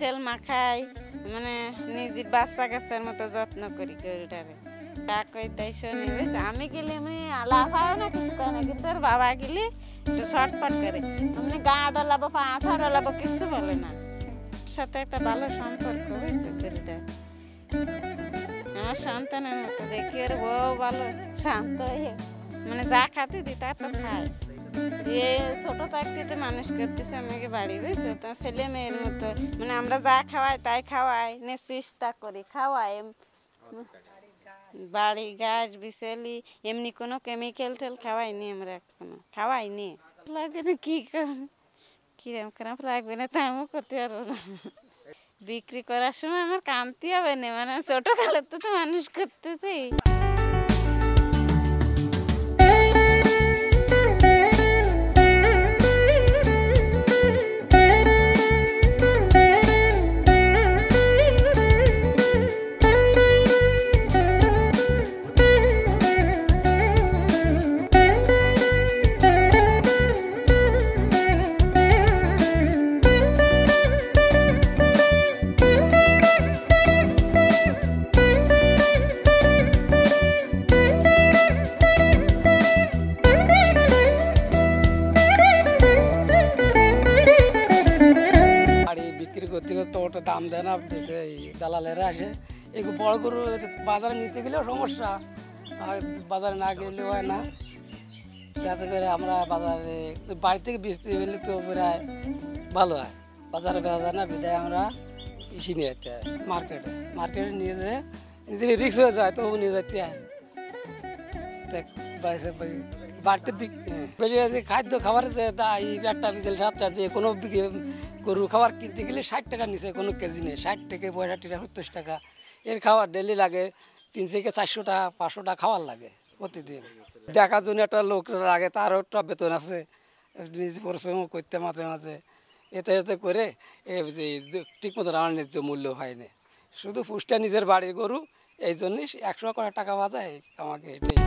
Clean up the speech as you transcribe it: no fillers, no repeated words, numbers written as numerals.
টেল মাখাই, মানে নিজের বাচ্চা কাচ্চার মতো যত্ন করি গরুটারে। কই তাই শুনি বেশ, আমি গেলে আমি লাফাও না, কিছু করে না, কিন্তু ওর বাবা গেলে একটু ছটপট করে, মানে গা ডলাবো পা ডলাবো কিছু বলে না। সাথে একটা ভালো সম্পর্ক হয়েছে গরুটা, আমার সন্তানের মতো দেখি। ওর বউ ভালো শান্ত হয়ে, মানে যা খাতে দিই তা তো খায়। এ ছোট থাকতে মানুষ করতেছে আমাকে বাড়ি, বুঝছো তো, ছেলে মেয়ের মতো, মানে আমরা যা খাওয়াই তাই খাওয়াই নে, চেষ্টা করি খাওয়াই। বাড়ি ঘাস বিছালি এমনি কোনো কেমিক্যাল টেল খাওয়াইনি আমরা, এখনো খাওয়াইনি। লাগবে না কি কিরম খারাপ লাগবে না, তা আমিও করতে পারবো না। বিক্রি করার সময় আমার কামতে হবে না, মানে ছোট কালের তো মানুষ করতেছি। করতে করতে ওটা দাম দেয় না, বেশি দালালেরা আসে। এই বড় গরু বাজারে নিতে গেলেও সমস্যা, আর বাজারে না গেলে হয় না। যাতে করে আমরা বাজারে বাড়ি থেকে বেচতে গেলে তো প্রায় ভালো হয়, বাজারে বেচা যায় না, বিদায় আমরা বেশি নিয়ে যেতে হয় মার্কেটে নিয়ে যেয়ে নিজের রিক্স হয়ে যায়, তবু নিয়ে যেতে হয়। বাড়িতে বেশি খাদ্য খাবার যে এই 8টা বিকেল 7টা যে কোনো গরু খাবার কিনতে গেলে 60 টাকা নিচে কোনো কেজি নেই, 60 থেকে 65 টাকা 70 টাকা এর খাবার ডেলি লাগে। 300 থেকে 400 টাকা 500 টাকা খাওয়ার লাগে প্রতিদিন। দেখার জন্য একটা লোক লাগে, তারও একটা বেতন আছে, নিজে পরিশ্রম করতে মাঝে মাঝে, এতে করে ঠিক মতো আমার ন্যায্য মূল্য হয়নি। শুধু পুষ্টা নিজের বাড়ির গরু, এই জন্যই 100 টাকা বাজায় আমাকে এটাই।